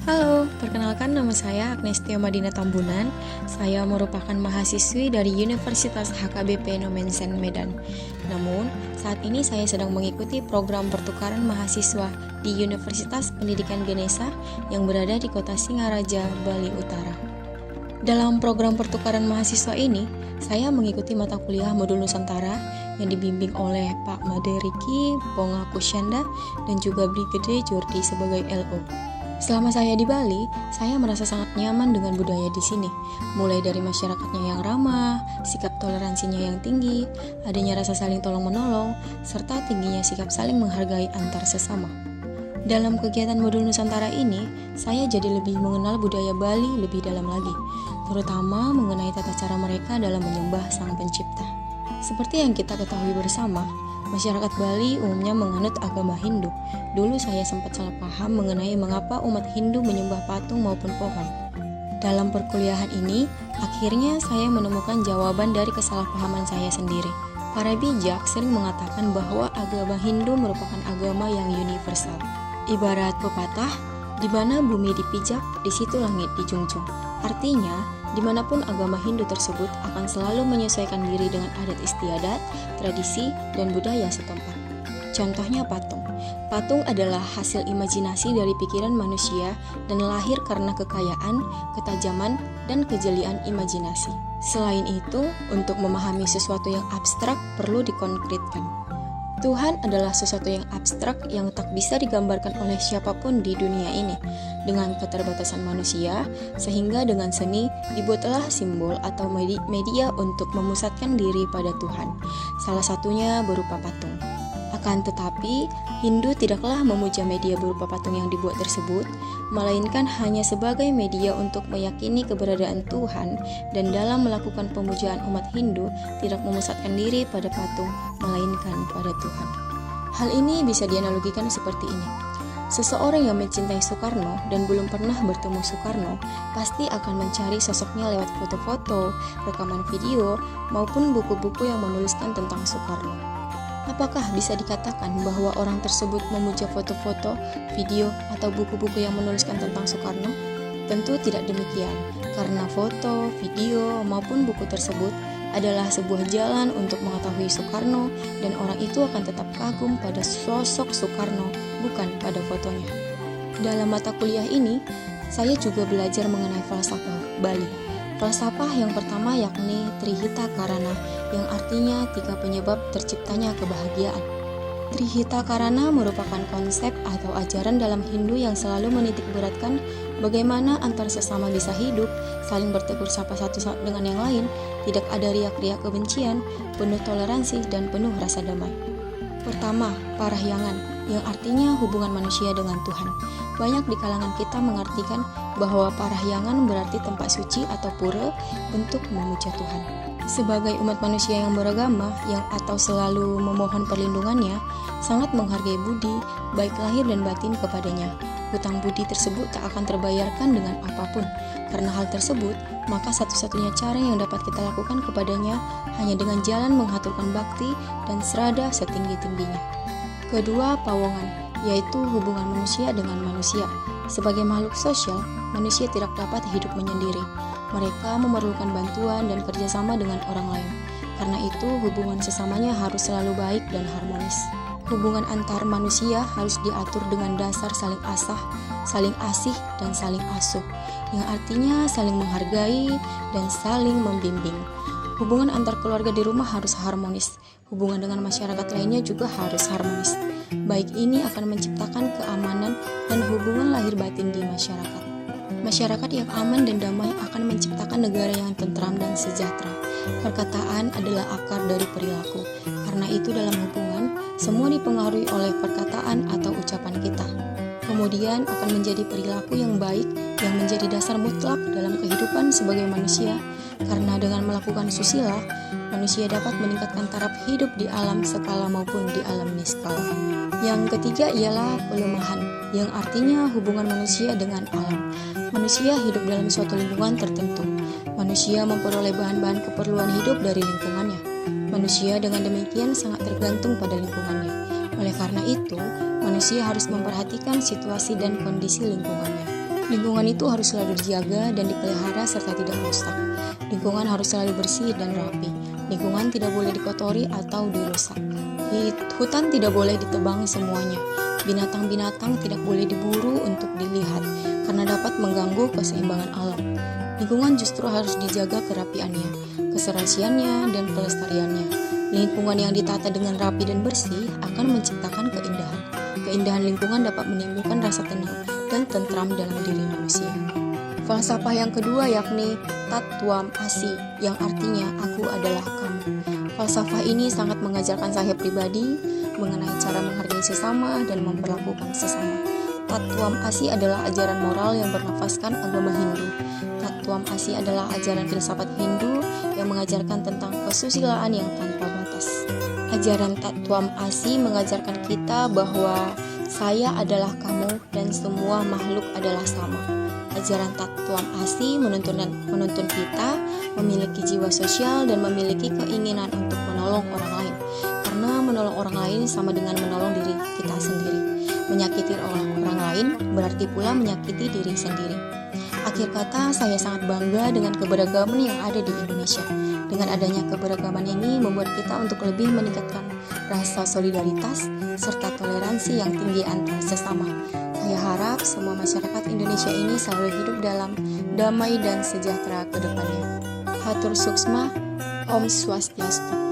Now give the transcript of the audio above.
Halo, perkenalkan nama saya Agnestia Madina Tambunan. Saya merupakan mahasiswi dari Universitas HKBP Nomensen Medan. Namun, saat ini saya sedang mengikuti program pertukaran mahasiswa di Universitas Pendidikan Ganesha yang berada di Kota Singaraja, Bali Utara. Dalam program pertukaran mahasiswa ini, saya mengikuti mata kuliah modul Nusantara yang dibimbing oleh Pak Maderiki Ponga Kusyanda dan juga Brigade Jordi sebagai LO. Selama saya di Bali, saya merasa sangat nyaman dengan budaya di sini. Mulai dari masyarakatnya yang ramah, sikap toleransinya yang tinggi, adanya rasa saling tolong-menolong, serta tingginya sikap saling menghargai antar sesama. Dalam kegiatan modul Nusantara ini, saya jadi lebih mengenal budaya Bali lebih dalam lagi, terutama mengenai tata cara mereka dalam menyembah Sang Pencipta. Seperti yang kita ketahui bersama, masyarakat Bali umumnya menganut agama Hindu. Dulu saya sempat salah paham mengenai mengapa umat Hindu menyembah patung maupun pohon. Dalam perkuliahan ini, akhirnya saya menemukan jawaban dari kesalahpahaman saya sendiri. Para bijak sering mengatakan bahwa agama Hindu merupakan agama yang universal. Ibarat pepatah, di mana bumi dipijak, di situ langit dijunjung. Artinya, dimanapun agama Hindu tersebut akan selalu menyesuaikan diri dengan adat istiadat, tradisi, dan budaya setempat. Contohnya patung. Patung adalah hasil imajinasi dari pikiran manusia dan lahir karena kekayaan, ketajaman, dan kejelian imajinasi. Selain itu, untuk memahami sesuatu yang abstrak perlu dikonkretkan. Tuhan adalah sesuatu yang abstrak yang tak bisa digambarkan oleh siapapun di dunia ini. Dengan keterbatasan manusia, sehingga dengan seni dibuatlah simbol atau media untuk memusatkan diri pada Tuhan. Salah satunya berupa patung. Akan tetapi, Hindu tidaklah memuja media berupa patung yang dibuat tersebut, melainkan hanya sebagai media untuk meyakini keberadaan Tuhan, dan dalam melakukan pemujaan umat Hindu tidak memusatkan diri pada patung, melainkan pada Tuhan. Hal ini bisa dianalogikan seperti ini. Seseorang yang mencintai Soekarno dan belum pernah bertemu Soekarno pasti akan mencari sosoknya lewat foto-foto, rekaman video, maupun buku-buku yang menuliskan tentang Soekarno. Apakah bisa dikatakan bahwa orang tersebut memuja foto-foto, video, atau buku-buku yang menuliskan tentang Soekarno? Tentu tidak demikian, karena foto, video, maupun buku tersebut adalah sebuah jalan untuk mengetahui Soekarno, dan orang itu akan tetap kagum pada sosok Soekarno, bukan pada fotonya. Dalam mata kuliah ini, saya juga belajar mengenai falsafah Bali. Falsafah yang pertama yakni Trihita Karana, yang artinya 3 penyebab terciptanya kebahagiaan. Trihita Karana merupakan konsep atau ajaran dalam Hindu yang selalu menitik beratkan bagaimana antar sesama bisa hidup, saling bertegur sapa satu dengan yang lain, tidak ada riak-riak kebencian, penuh toleransi, dan penuh rasa damai. Pertama, parahyangan, yang artinya hubungan manusia dengan Tuhan. Banyak di kalangan kita mengartikan bahwa parahyangan berarti tempat suci atau pura untuk memuja Tuhan. Sebagai umat manusia yang beragama, yang atau selalu memohon perlindungannya, sangat menghargai budi, baik lahir dan batin kepadanya. Hutang budi tersebut tak akan terbayarkan dengan apapun. Karena hal tersebut, maka satu-satunya cara yang dapat kita lakukan kepadanya hanya dengan jalan menghaturkan bakti dan serada setinggi-tingginya. Kedua, pawongan, yaitu hubungan manusia dengan manusia. Sebagai makhluk sosial, manusia tidak dapat hidup menyendiri. Mereka memerlukan bantuan dan kerjasama dengan orang lain. Karena itu, hubungan sesamanya harus selalu baik dan harmonis. Hubungan antar manusia harus diatur dengan dasar saling asah, saling asih, dan saling asuh, yang artinya saling menghargai dan saling membimbing. Hubungan antar keluarga di rumah harus harmonis. Hubungan dengan masyarakat lainnya juga harus harmonis. Baik ini akan menciptakan keamanan dan hubungan lahir batin di masyarakat. Masyarakat yang aman dan damai akan menciptakan negara yang tentram dan sejahtera. Perkataan adalah akar dari perilaku. Karena itu dalam hubungan, semua dipengaruhi oleh perkataan atau ucapan kita. Kemudian akan menjadi perilaku yang baik yang menjadi dasar mutlak dalam kehidupan sebagai manusia. Karena dengan melakukan susila, manusia dapat meningkatkan taraf hidup di alam skala maupun di alam niskala. Yang ketiga ialah pelemahan, yang artinya hubungan manusia dengan alam. Manusia hidup dalam suatu lingkungan tertentu. Manusia memperoleh bahan-bahan keperluan hidup dari lingkungannya. Manusia dengan demikian sangat tergantung pada lingkungannya. Oleh karena itu, manusia harus memperhatikan situasi dan kondisi lingkungannya. Lingkungan itu harus selalu dijaga dan dipelihara serta tidak rusak. Lingkungan harus selalu bersih dan rapi. Lingkungan tidak boleh dikotori atau dirusak. Hutan tidak boleh ditebang semuanya. Binatang-binatang tidak boleh diburu untuk dilihat karena dapat mengganggu keseimbangan alam. Lingkungan justru harus dijaga kerapiannya, keserasiannya, dan pelestariannya. Lingkungan yang ditata dengan rapi dan bersih akan menciptakan keindahan. Keindahan lingkungan dapat menimbulkan rasa tenang dan tentram dalam diri manusia. Falsafah yang kedua yakni Tattwam Asi, yang artinya aku adalah kamu. Falsafah ini sangat mengajarkan saya pribadi mengenai cara menghargai sesama dan memperlakukan sesama. Tattwam Asi adalah ajaran moral yang bernafaskan agama Hindu. Tattwam Asi adalah ajaran filsafat Hindu yang mengajarkan tentang kesusilaan yang tanpa batas. Ajaran Tattwam Asi mengajarkan kita bahwa saya adalah kamu dan semua makhluk adalah sama. Ajaran Tattwam Asi menuntun kita memiliki jiwa sosial dan memiliki keinginan untuk menolong orang lain. Karena menolong orang lain sama dengan menolong diri kita sendiri. Menyakiti orang lain berarti pula menyakiti diri sendiri. Akhir kata, saya sangat bangga dengan keberagaman yang ada di Indonesia. Dengan adanya keberagaman ini membuat kita untuk lebih meningkatkan rasa solidaritas serta toleransi yang tinggi antar sesama. Saya harap semua masyarakat Indonesia ini selalu hidup dalam damai dan sejahtera ke depannya. Hatur Suksma, Om Swastiastu.